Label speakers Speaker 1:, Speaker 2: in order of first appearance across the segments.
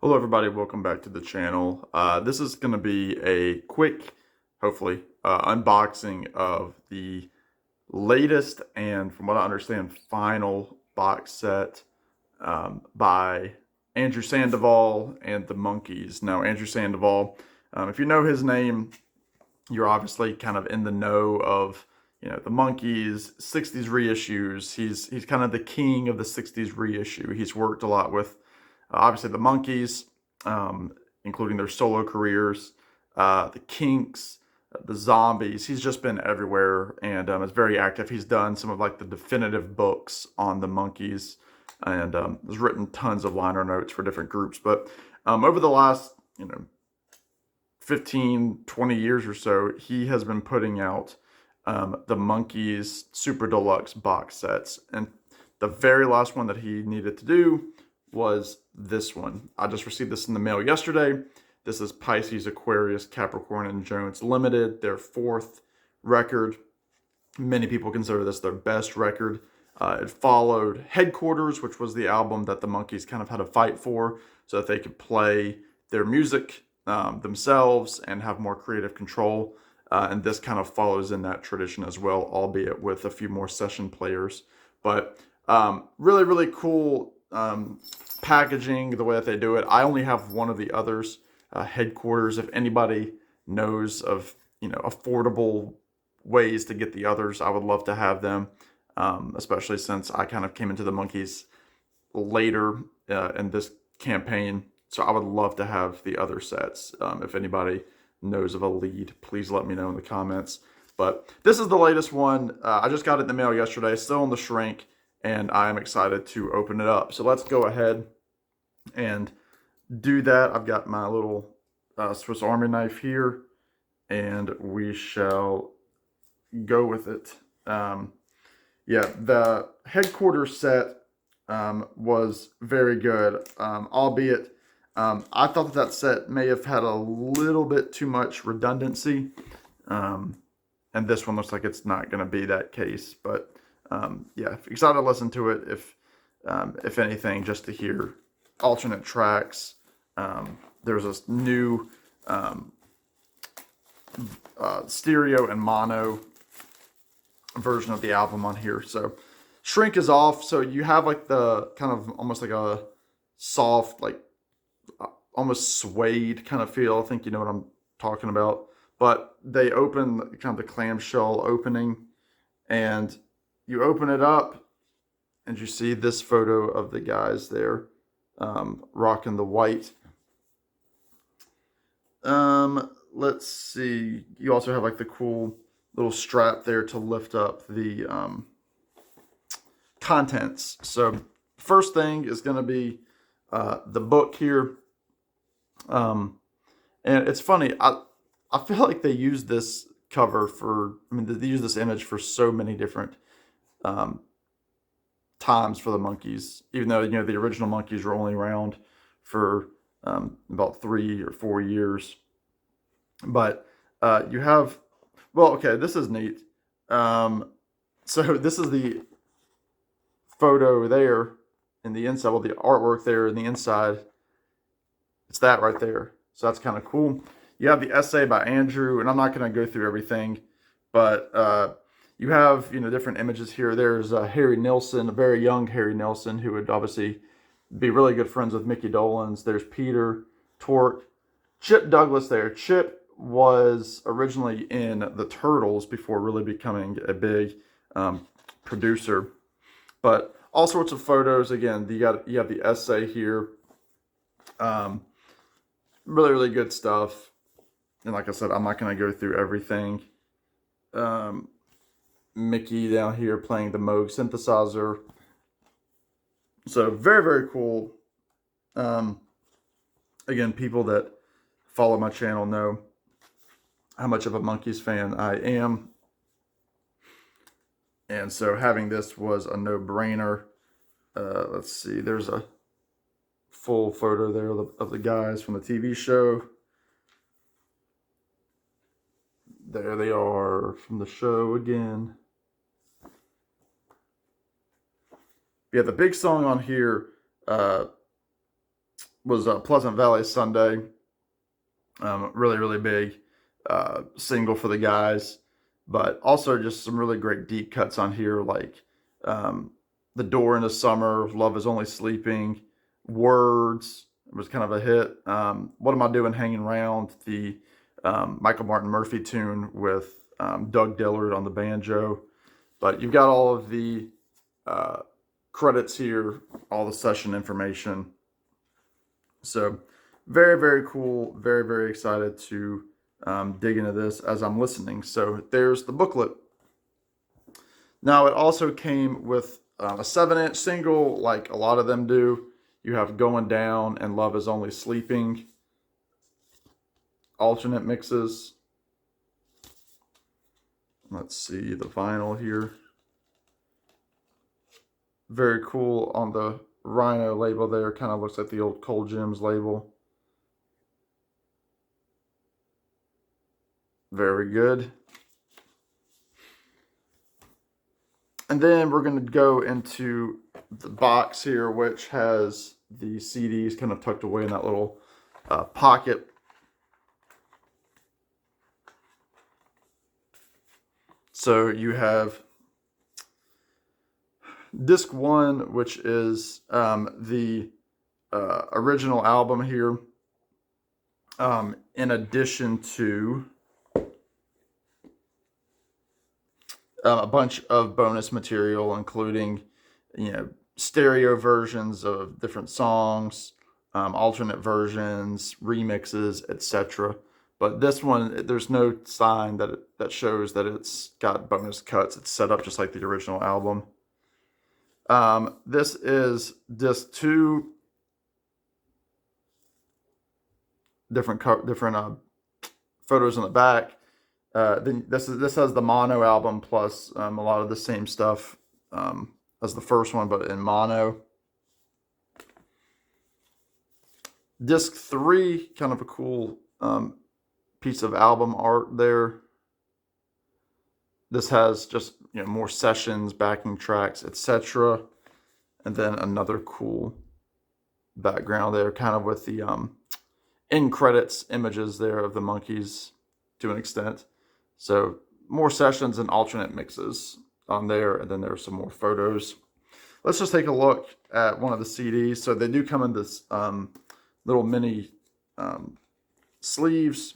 Speaker 1: Hello everybody, welcome back to the channel. This is going to be a quick, hopefully, unboxing of the latest and, from what I understand, final box set by Andrew Sandoval and the Monkees. Now, Andrew Sandoval, if you know his name, you're obviously kind of in the know of, the Monkees, 60s reissues. He's kind of the king of the 60s reissue. He's worked a lot with obviously the Monkees, including their solo careers, the Kinks, the Zombies. He's just been everywhere and is very active. He's done some of like the definitive books on the Monkees and has written tons of liner notes for different groups. But over the last, 15, 20 years or so, he has been putting out the Monkees Super Deluxe box sets. And the very last one that he needed to do was this one. I just received this in the mail yesterday. This is Pisces, Aquarius, Capricorn, and Jones Limited, their fourth record. Many people consider this their best record. It followed Headquarters, which was the album that the Monkees kind of had a fight for so that they could play their music themselves and have more creative control. And this kind of follows in that tradition as well, albeit with a few more session players. But really, really cool packaging, the way that they do it. I only have one of the others, Headquarters. If anybody knows of, affordable ways to get the others, I would love to have them, especially since I kind of came into the Monkees later in this campaign. So I would love to have the other sets. If anybody knows of a lead, please let me know in the comments. But this is the latest one. I just got it in the mail yesterday, still in the shrink, and I am excited to open it up. So let's go ahead and do that. I've got my little Swiss Army knife here, and we shall go with it. Yeah, the Headquarters set was very good, albeit I thought that set may have had a little bit too much redundancy, and this one looks like it's not going to be that case. But yeah, excited to listen to it. If anything, just to hear alternate tracks. There's this new stereo and mono version of the album on here. So shrink is off, so you have like the kind of almost like a soft, like almost suede kind of feel. I think you know what I'm talking about. But they open kind of the clamshell opening, and you open it up, and you see this photo of the guys there rocking the white. Let's see. You also have like the cool little strap there to lift up the contents. So first thing is going to be the book here. And it's funny. I feel like they use this cover for, they use this image for so many different times for the Monkees, even though, the original Monkees were only around for about 3 or 4 years. But you have, well, okay, this is neat. So this is the photo there in the inside, well, the artwork there in the inside. It's that right there. So that's kind of cool. You have the essay by Andrew, and I'm not going to go through everything, but you have, different images here. There's Harry Nilsson, a very young Harry Nilsson, who would obviously be really good friends with Mickey Dolenz. There's Peter Tork, Chip Douglas there. Chip was originally in the Turtles before really becoming a big producer. But all sorts of photos. Again, you have the essay here. Really, really good stuff. And like I said, I'm not going to go through everything. Mickey down here playing the Moog synthesizer. So very, very cool. Again, people that follow my channel know how much of a Monkees fan I am. And so having this was a no-brainer. Let's see, there's a full photo there of the guys from the TV show. There they are from the show again. Yeah, the big song on here was Pleasant Valley Sunday. Really, really big single for the guys. But also just some really great deep cuts on here, like The Door into Summer, Love Is Only Sleeping, Words was kind of a hit. What Am I Doing Hanging Round, the Michael Martin Murphey tune with Doug Dillard on the banjo. But you've got all of the credits here, all the session information. So very, very cool. Very, very excited to dig into this as I'm listening. So there's the booklet. Now it also came with a 7-inch single, like a lot of them do. You have Going Down and Love Is Only Sleeping. Alternate mixes. Let's see the vinyl here. Very cool on the Rhino label there. Kind of looks like the old Cold Gems label. Very good. And then we're going to go into the box here, which has the CDs kind of tucked away in that little pocket. So you have disc 1, which is the original album here, in addition to a bunch of bonus material, including, stereo versions of different songs, alternate versions, remixes, etc. But this one, there's no sign that shows that it's got bonus cuts. It's set up just like the original album. This is disc 2. Different photos on the back. Then this has the mono album plus a lot of the same stuff as the first one, but in mono. Disc 3, kind of a cool piece of album art there. This has just more sessions, backing tracks, etc. And then another cool background there, kind of with the in credits images there of the Monkees to an extent. So more sessions and alternate mixes on there, and then there are some more photos. Let's just take a look at one of the CDs. So they do come in this little mini sleeves,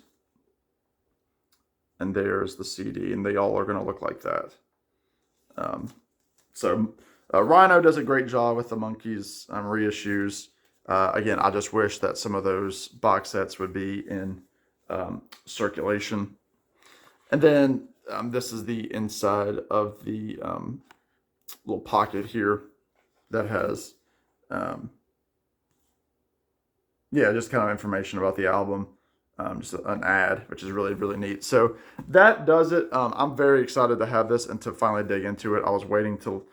Speaker 1: and there's the CD, and they all are going to look like that. Rhino does a great job with the Monkees reissues. Again, I just wish that some of those box sets would be in circulation. And then this is the inside of the little pocket here that has, just kind of information about the album. Just an ad, which is really, really neat. So that does it. I'm very excited to have this and to finally dig into it. I was waiting to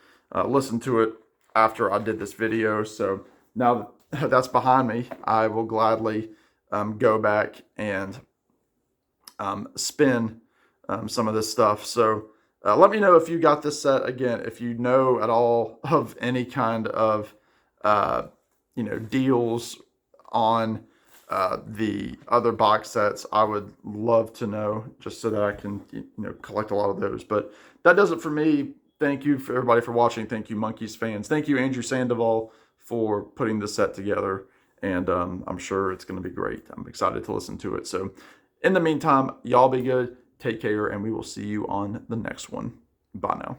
Speaker 1: listen to it after I did this video. So now that that's behind me, I will gladly go back and spin some of this stuff. So let me know if you got this set. Again, if you know at all of any kind of deals on the other box sets, I would love to know, just so that I can collect a lot of those. But that does it for me. Thank you for everybody for watching. Thank you, Monkees fans. Thank you, Andrew Sandoval, for putting this set together. And I'm sure it's going to be great. I'm excited to listen to it. So in the meantime, y'all be good. Take care, and we will see you on the next one. Bye now.